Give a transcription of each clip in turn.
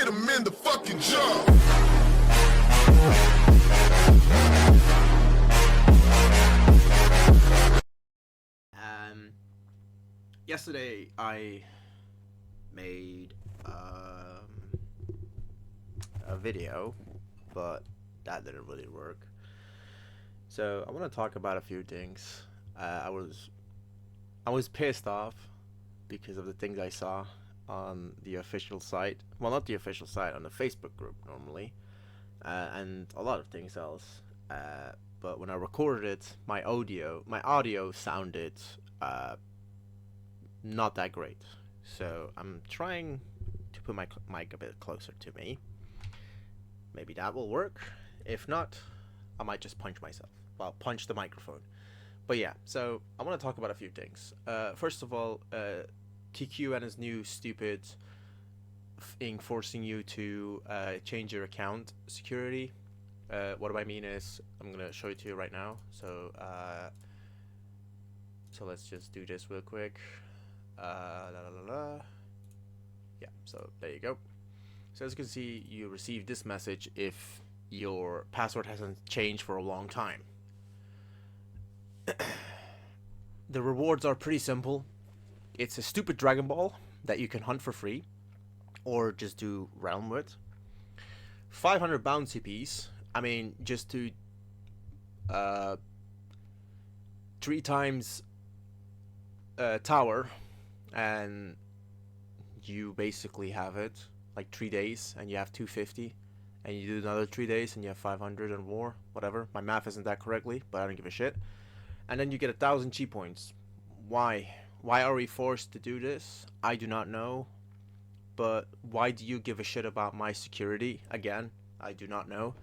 get him in the fucking jar. Yesterday I made a video, but that didn't really work. So I want to talk about a few things. I was pissed off because of the things I saw on the official site. Well, not the official site, on the Facebook group normally, and a lot of things else. But when I recorded it, my audio sounded not that great. So I'm trying to put my mic a bit closer to me. Maybe that will work. If not, I might just punch myself. Well, punch the microphone. But yeah, so I want to talk about a few things. First of all, TQ and his new stupid thing forcing you to change your account security. What do I mean is, I'm going to show it to you right now. So let's just do this real quick. Yeah, so there you go. So as you can see, you receive this message if your password hasn't changed for a long time. The rewards are pretty simple. It's a stupid Dragon Ball that you can hunt for free, or just do realm with. 500 bounty piece. I mean, just to 3 times tower, and you basically have it like 3 days, and you have 250, and you do another 3 days, and you have 500 and more. Whatever. My math isn't that correctly, but I don't give a shit. And then you get 1,000 cheat points. Why? Why are we forced to do this? I do not know. But why do you give a shit about my security? Again, I do not know.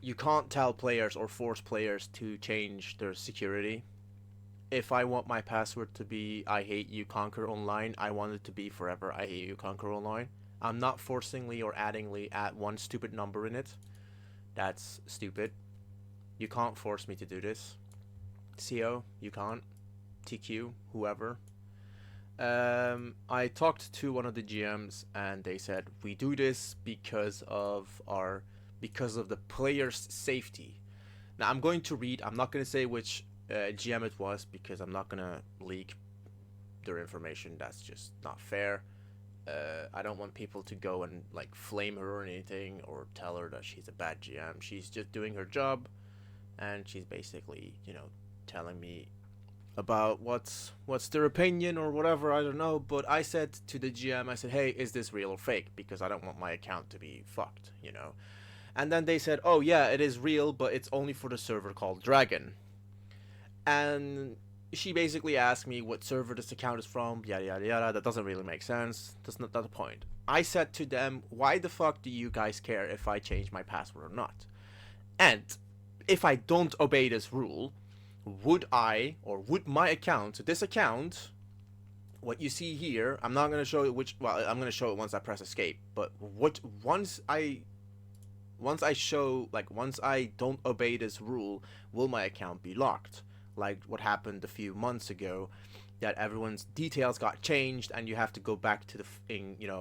You can't tell players or force players to change their security. If I want my password to be I hate you conquer online, I want it to be forever I hate you conquer online. I'm not forcingly or addingly add one stupid number in it. That's stupid. You can't force me to do this. CO, you can't. TQ, whoever. I talked to one of the GMs and they said we do this because of the players' safety. Now I'm going to read. I'm not going to say which GM it was because I'm not going to leak their information. That's just not fair. I don't want people to go and like flame her or anything or tell her that she's a bad GM. She's just doing her job, and she's basically, telling me about what's their opinion or whatever, I don't know. But I said to the GM, I said, hey, is this real or fake? Because I don't want my account to be fucked, And then they said, oh yeah, it is real, but it's only for the server called Dragon. And she basically asked me what server this account is from, yada yada yada. That doesn't really make sense. That's not the point. I said to them, why the fuck do you guys care if I change my password or not? And if I don't obey this rule, would my account, so this account, what you see here, I'm not going to show it I'm going to show it once I press escape, but once I don't obey this rule, will my account be locked? Like what happened a few months ago, that everyone's details got changed and you have to go back to the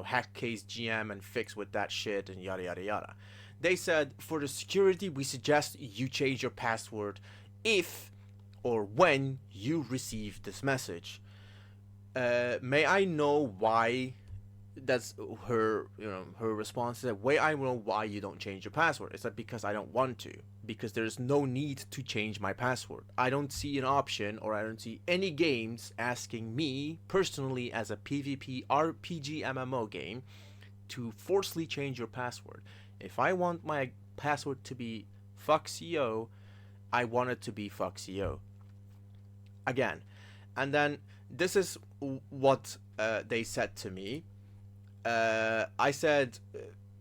hack case GM and fix with that shit and yada yada yada. They said, for the security, we suggest you change your password if or when you receive this message. May I know why? That's her response. That way, I know why you don't change your password. It's that because I don't want to. Because there's no need to change my password. I don't see an option, or I don't see any games asking me personally as a PvP RPG MMO game to forcibly change your password. If I want my password to be fuckco, I want it to be fuckco. Again, and then this is what they said to me. I said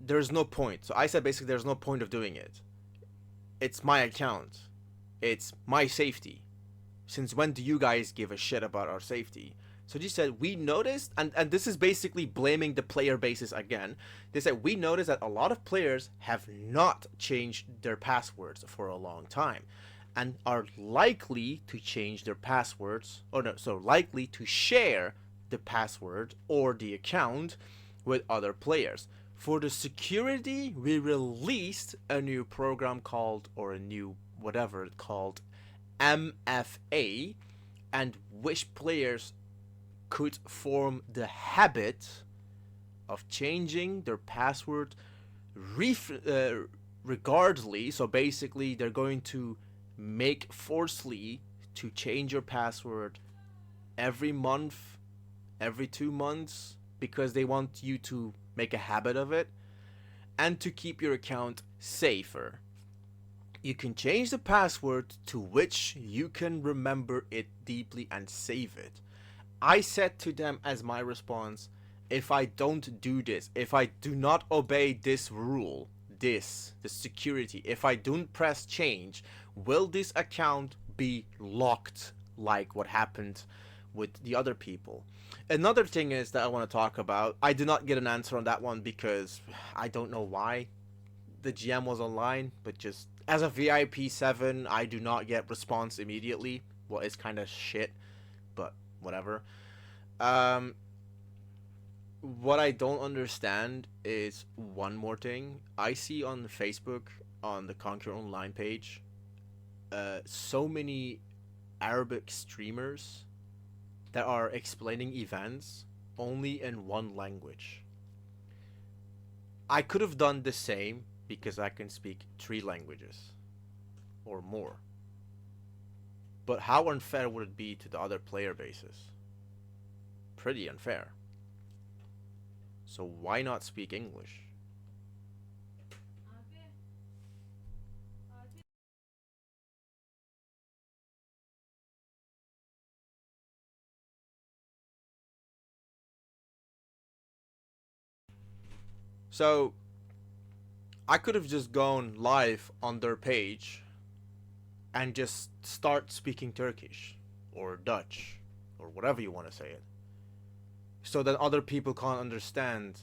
there's no point. So I said basically there's no point of doing it. It's my account. It's my safety. Since when do you guys give a shit about our safety? So they said, we noticed, and this is basically blaming the player bases again. They said, we noticed that a lot of players have not changed their passwords for a long time and are likely to change their passwords, likely to share the password or the account with other players. For the security, we released a new program called, or a new whatever it called, MFA, and which players could form the habit of changing their password regardlessly. So basically, they're going to make forcefully to change your password every month, every 2 months, because they want you to make a habit of it and to keep your account safer. You can change the password to which you can remember it deeply and save it. I said to them as my response, if I don't do this, if I do not obey this rule, the security, if I don't press change, will this account be locked like what happened with the other people? Another thing is that I want to talk about, I did not get an answer on that one because I don't know why. The GM was online, but just as a VIP 7, I do not get response immediately. Well, it's kind of shit, but whatever. What I don't understand is one more thing. I see on Facebook, on the Conquer Online page, so many Arabic streamers that are explaining events only in one language. I could have done the same because I can speak 3 languages or more. But how unfair would it be to the other player bases? Pretty unfair. So why not speak English? So I could have just gone live on their page and just start speaking Turkish or Dutch or whatever you want to say it, so that other people can't understand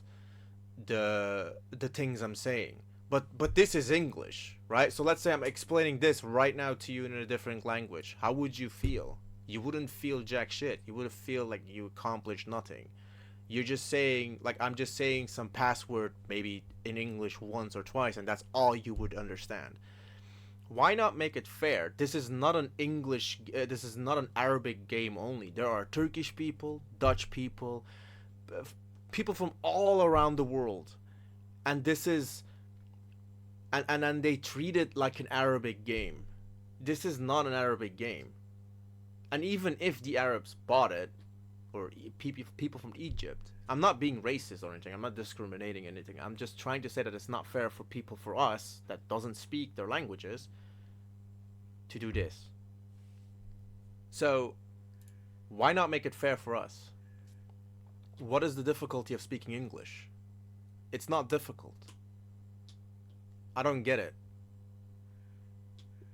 the things I'm saying. But this is English, right? So let's say I'm explaining this right now to you in a different language. How would you feel? You wouldn't feel jack shit. You would feel like you accomplished nothing. You're just saying, like, I'm just saying some password maybe in English once or twice, and that's all you would understand. Why not make it fair? This is not an this is not an Arabic game only. There are Turkish people, Dutch people, people from all around the world, and this is, and they treat it like an Arabic game. This is not an Arabic game. And even if the Arabs bought it, or people from Egypt, I'm not being racist or anything. I'm not discriminating anything. I'm just trying to say that it's not fair for people, for us that doesn't speak their languages, to do this. So why not make it fair for us? What is the difficulty of speaking English? It's not difficult. I don't get it.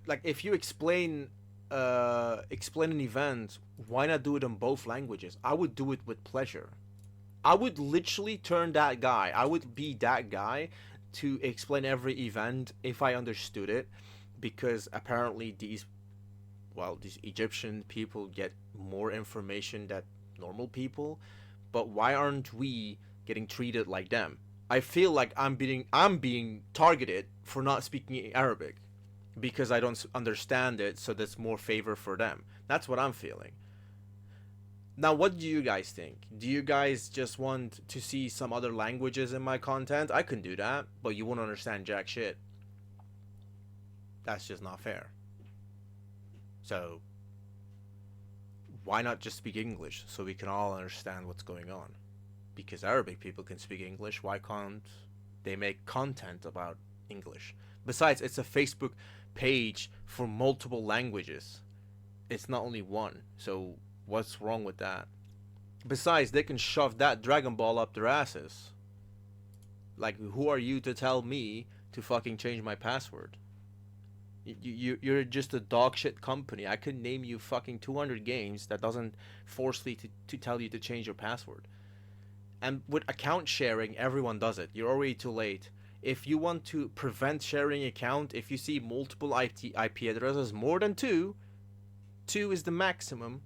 Like, if you explain an event, why not do it in both languages? I would do it with pleasure. I would literally turn that guy. I would be that guy to explain every event if I understood it, because apparently these Egyptian people get more information than normal people. But why aren't we getting treated like them? I feel like I'm being targeted for not speaking Arabic because I don't understand it, so that's more favor for them. That's what I'm feeling. Now, what do you guys think? Do you guys just want to see some other languages in my content? I can do that, but you won't understand jack shit. That's just not fair. So, why not just speak English so we can all understand what's going on? Because Arabic people can speak English, why can't they make content about English? Besides, it's a Facebook page for multiple languages. It's not only one. So what's wrong with that? Besides, they can shove that Dragon Ball up their asses. Like, who are you to tell me to fucking change my password? You're just a dog shit company. I could name you fucking 200 games that doesn't forcefully to tell you to change your password. And with account sharing, everyone does it. You're already too late. If you want to prevent sharing account, if you see multiple IP addresses, more than two is the maximum.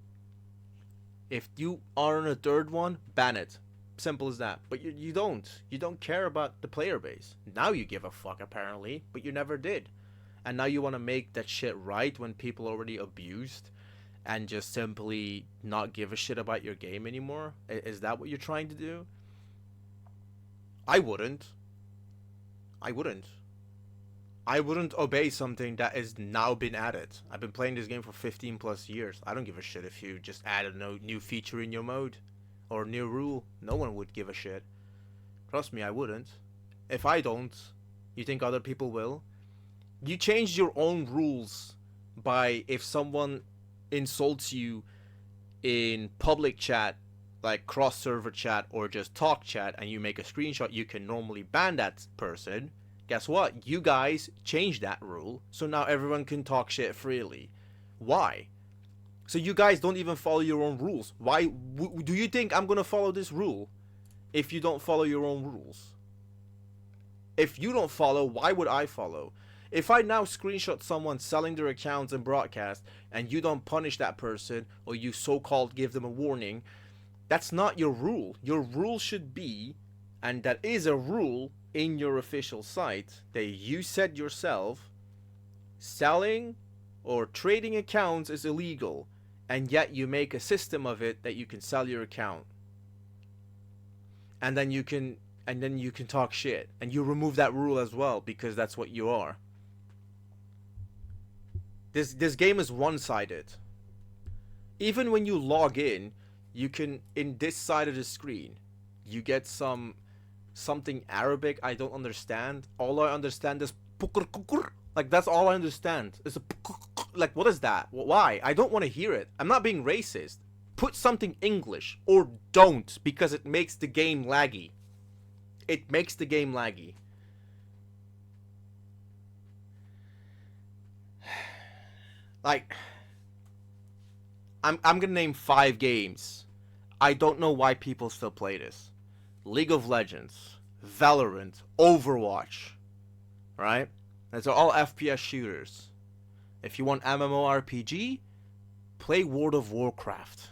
If you are on a third one, ban it. Simple as that. But you don't. You don't care about the player base. Now you give a fuck, apparently, but you never did. And now you want to make that shit right when people already abused and just simply not give a shit about your game anymore? Is that what you're trying to do? I wouldn't. I wouldn't. I wouldn't obey something that has now been added. I've been playing this game for 15 plus years. I don't give a shit if you just add a new feature in your mode or a new rule. No one would give a shit. Trust me, I wouldn't. If I don't, you think other people will? You changed your own rules by if someone insults you in public chat, like cross server chat or just talk chat, and you make a screenshot, you can normally ban that person. Guess what? You guys changed that rule, so now everyone can talk shit freely. Why? So you guys don't even follow your own rules. Why do you think I'm gonna follow this rule if you don't follow your own rules? If you don't follow, why would I follow? If I now screenshot someone selling their accounts in broadcast and you don't punish that person, or you so-called give them a warning, that's not your rule. Your rule should be, and that is a rule in your official site that you said yourself, selling or trading accounts is illegal, and yet you make a system of it that you can sell your account. And then you can talk shit, and you remove that rule as well because that's what you are. This game is one-sided. Even when you log in, you can, in this side of the screen, you get something Arabic I don't understand. All I understand is like, that's all I understand. It's a like, what is that? Why? I don't want to hear it. I'm not being racist. Put something English, or don't, because it makes the game laggy. It makes the game laggy. Like, I'm gonna name 5 games. I don't know why people still play this. League of Legends, Valorant, Overwatch, right? Those are all FPS shooters. If you want MMORPG, play World of Warcraft.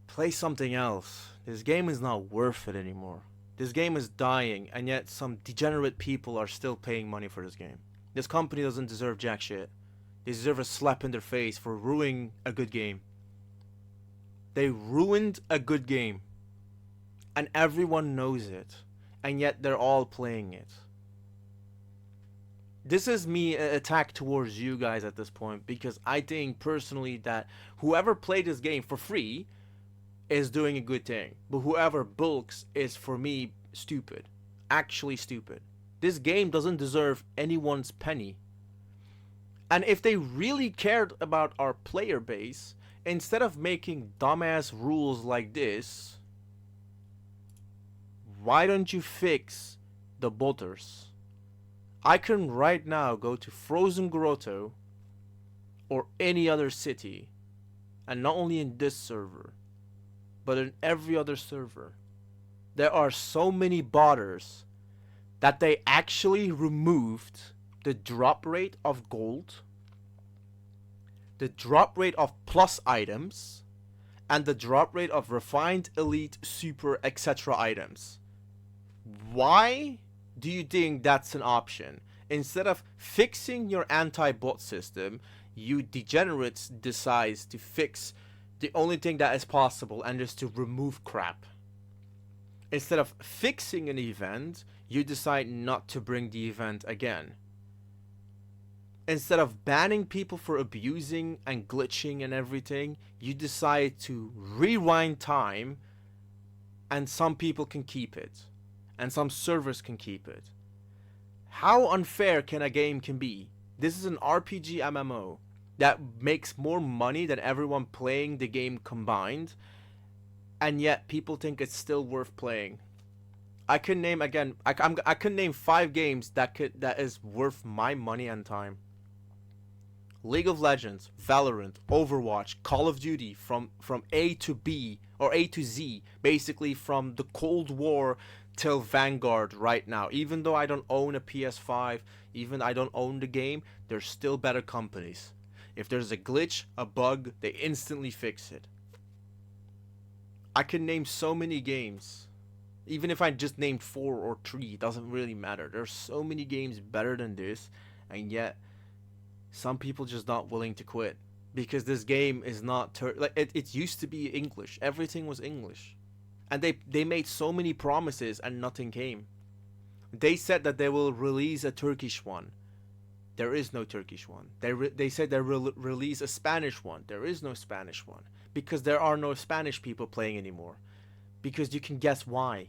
Play something else. This game is not worth it anymore. This game is dying, and yet some degenerate people are still paying money for this game. This company doesn't deserve jack shit. They deserve a slap in their face for ruining a good game. They ruined a good game. And everyone knows it. And yet they're all playing it. This is me attack towards you guys at this point, because I think personally that whoever played this game for free is doing a good thing. But whoever bulks is, for me, stupid. Actually stupid. This game doesn't deserve anyone's penny. And if they really cared about our player base, instead of making dumbass rules like this, why don't you fix the botters? I can right now go to Frozen Grotto or any other city, and not only in this server, but in every other server. There are so many botters that they actually removed the drop rate of gold, the drop rate of plus items, and the drop rate of refined, elite, super, etc. items. Why do you think that's an option? Instead of fixing your anti-bot system, you degenerates decide to fix the only thing that is possible, and is to remove crap. Instead of fixing an event, you decide not to bring the event again. Instead of banning people for abusing and glitching and everything, you decide to rewind time, and some people can keep it. And some servers can keep it. How unfair can a game can be? This is an RPG MMO that makes more money than everyone playing the game combined, and yet people think it's still worth playing. I can name again. I can name 5 games that is worth my money and time. League of Legends, Valorant, Overwatch, Call of Duty, from A to B or A to Z, basically from the Cold War till Vanguard right now. Even though I don't own a PS5, even I don't own the game, there's still better companies. If there's a glitch, a bug, they instantly fix it. I can name so many games. Even if I just named 4 or 3, it doesn't really matter. There's so many games better than this, and yet some people just not willing to quit because this game is not like it used to be English. Everything was English, and they made so many promises and nothing came. They said that they will release a Turkish one. There is no Turkish one. They said they will release a Spanish one. There is no Spanish one because there are no Spanish people playing anymore. Because you can guess why.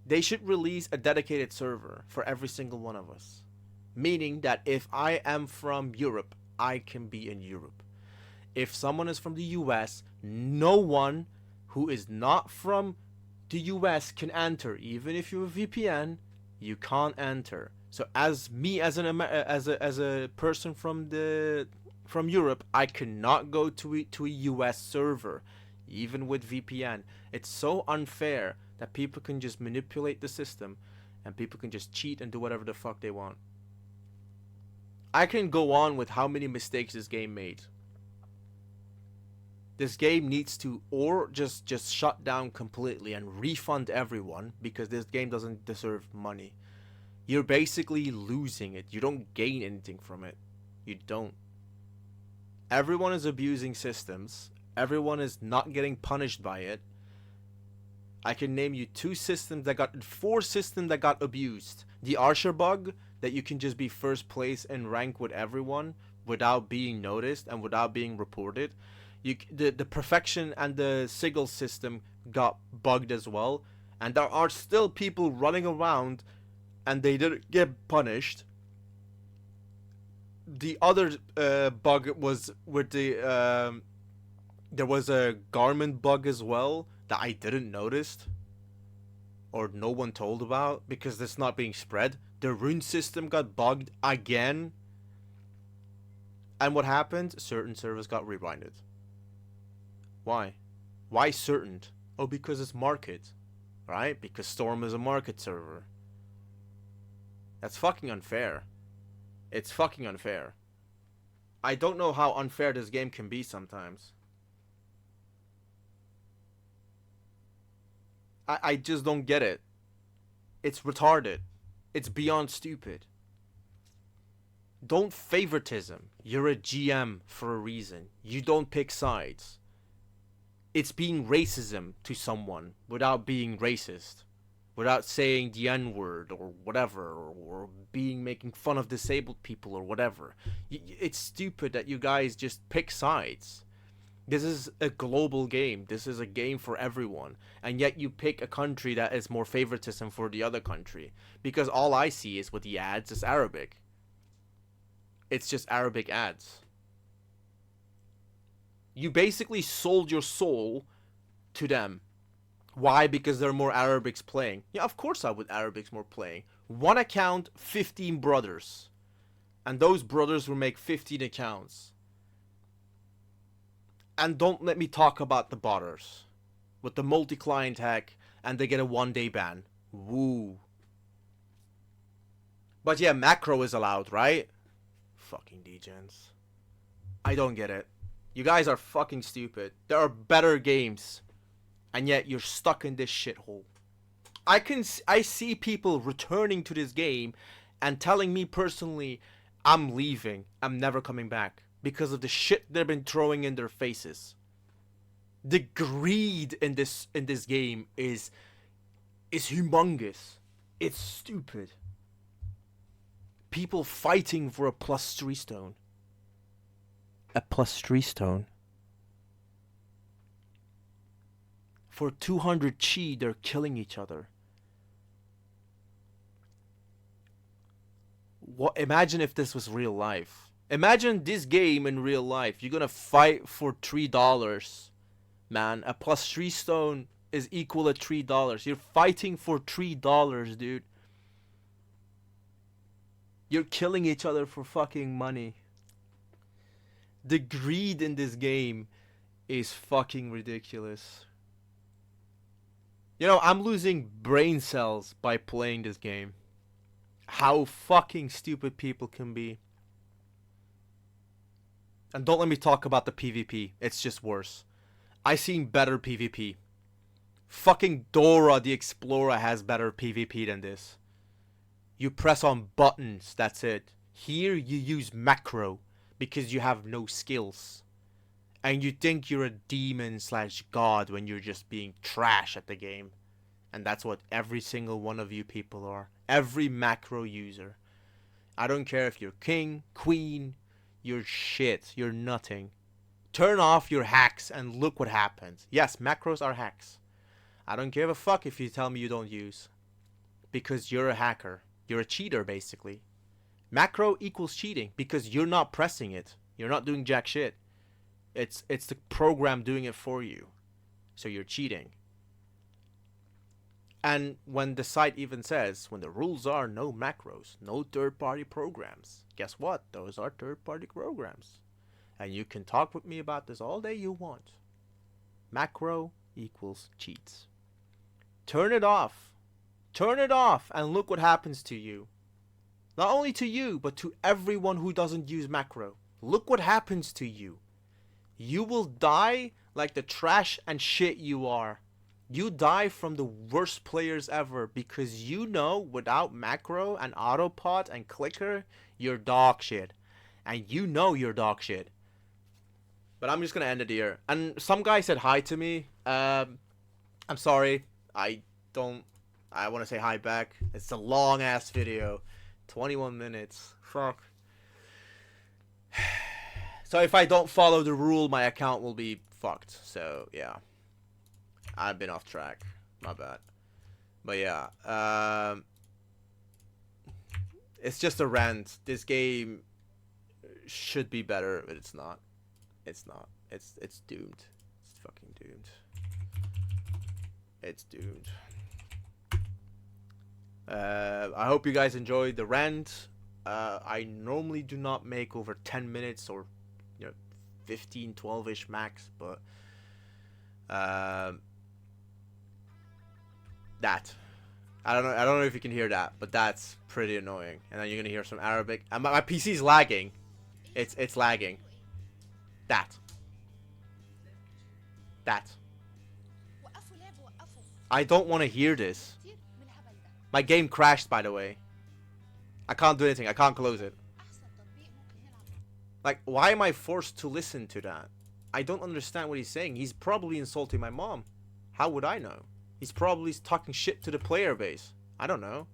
They should release a dedicated server for every single one of us. Meaning that if I am from Europe, I can be in Europe. If someone is from the US, no one who is not from the US can enter. Even if you're a VPN, you can't enter. So as me as a person from Europe, I cannot go to a US server, even with VPN. It's so unfair that people can just manipulate the system and people can just cheat and do whatever the fuck they want. I can go on with how many mistakes this game made. This game needs to or just shut down completely and refund everyone because this game doesn't deserve money. You're basically losing it. You don't gain anything from it. You don't. Everyone is abusing systems. Everyone is not getting punished by it. I can name you 4 systems that got abused. The Archer bug, that you can just be first place in rank with everyone without being noticed and without being reported. The perfection and the sigil system got bugged as well, and there are still people running around and they didn't get punished. The other bug was with the there was a garment bug as well that I didn't notice or no one told about because it's not being spread. The rune system got bugged again. And what happened? Certain servers got rewinded. Why? Why certain? Oh, because it's market. Right? Because Storm is a market server. That's fucking unfair. It's fucking unfair. I don't know how unfair this game can be sometimes. I just don't get it. It's retarded. It's beyond stupid. Don't favoritism. You're a GM for a reason. You don't pick sides. It's being racism to someone without being racist. Without saying the N-word or whatever. Or making fun of disabled people or whatever. It's stupid that you guys just pick sides. This is a global game. This is a game for everyone. And yet you pick a country that is more favoritism for the other country. Because all I see is with the ads is Arabic. It's just Arabic ads. You basically sold your soul to them. Why? Because there are more Arabics playing. Yeah, of course I would Arabics more playing. One account, 15 brothers. And those brothers will make 15 accounts. And don't let me talk about the botters. With the multi-client hack and they get a 1-day ban. Woo. But yeah, macro is allowed, right? Fucking degens. I don't get it. You guys are fucking stupid. There are better games. And yet you're stuck in this shithole. I see people returning to this game and telling me personally, I'm leaving. I'm never coming back. Because of the shit they've been throwing in their faces. The greed in this game is humongous. It's stupid. People fighting for a +3 stone. A +3 stone. For 200 chi, they're killing each other. What? Imagine if this was real life. Imagine this game in real life. You're gonna fight for $3. Man, a +3 stone is equal to $3. You're fighting for $3, dude. You're killing each other for fucking money. The greed in this game is fucking ridiculous. You know, I'm losing brain cells by playing this game. How fucking stupid people can be. And don't let me talk about the PvP. It's just worse. I seen better PvP. Fucking Dora the Explorer has better PvP than this. You press on buttons, that's it. Here you use macro because you have no skills. And you think you're a demon / god when you're just being trash at the game. And that's what every single one of you people are. Every macro user. I don't care if you're king, queen, you're shit, you're nothing. Turn off your hacks and look what happens. Yes, macros are hacks. I don't give a fuck if you tell me you don't use. Because you're a hacker. You're a cheater, basically. Macro equals cheating because you're not pressing it. You're not doing jack shit. It's the program doing it for you. So you're cheating. And when the site even says, when the rules are no macros, no third-party programs, guess what? Those are third-party programs. And you can talk with me about this all day you want. Macro equals cheats. Turn it off. Turn it off and look what happens to you. Not only to you, but to everyone who doesn't use macro. Look what happens to you. You will die like the trash and shit you are. You die from the worst players ever because you know without macro and autopot and clicker, you're dog shit. And you know you're dog shit. But I'm just gonna end it here. And some guy said hi to me. I'm sorry. I want to say hi back. It's a long ass video. 21 minutes. Fuck. So if I don't follow the rule, my account will be fucked. So yeah. I've been off track. My bad. But yeah. It's just a rant. This game should be better, but it's not. It's not. It's doomed. It's fucking doomed. It's doomed. I hope you guys enjoyed the rant. I normally do not make over 10 minutes or 15, 12-ish max, but that. I don't know if you can hear that, but that's pretty annoying. And then you're gonna hear some Arabic. And my PC's lagging. It's lagging. That. I don't want to hear this. My game crashed, by the way. I can't do anything. I can't close it. Like, why am I forced to listen to that? I don't understand what he's saying. He's probably insulting my mom. How would I know? He's probably talking shit to the player base. I don't know.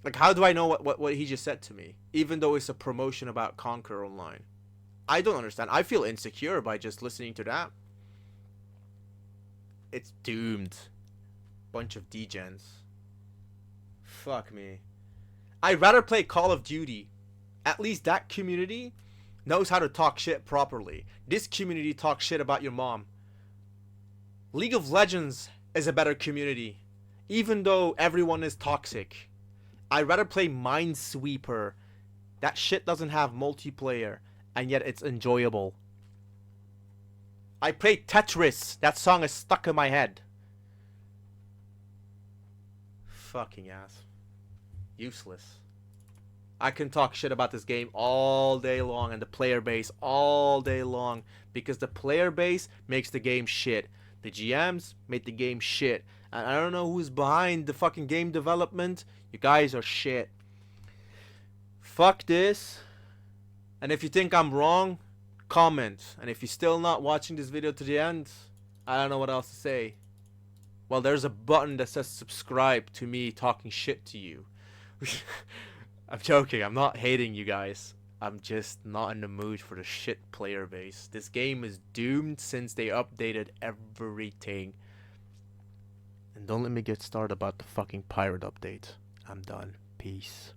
Like, how do I know what he just said to me? Even though it's a promotion about Conquer Online. I don't understand. I feel insecure by just listening to that. It's doomed. Bunch of degens. Fuck me. I'd rather play Call of Duty. At least that community knows how to talk shit properly. This community talks shit about your mom. League of Legends is a better community. Even though everyone is toxic. I'd rather play Minesweeper. That shit doesn't have multiplayer. And yet it's enjoyable. I played Tetris. That song is stuck in my head. Fucking ass. Useless. I can talk shit about this game all day long and the player base all day long because the player base makes the game shit. The GMs make the game shit. And I don't know who's behind the fucking game development. You guys are shit. Fuck this. And if you think I'm wrong, comment. And if you're still not watching this video to the end, I don't know what else to say. Well, there's a button that says subscribe to me talking shit to you. I'm joking. I'm not hating you guys. I'm just not in the mood for the shit player base. This game is doomed since they updated everything. And don't let me get started about the fucking pirate update. I'm done. Peace.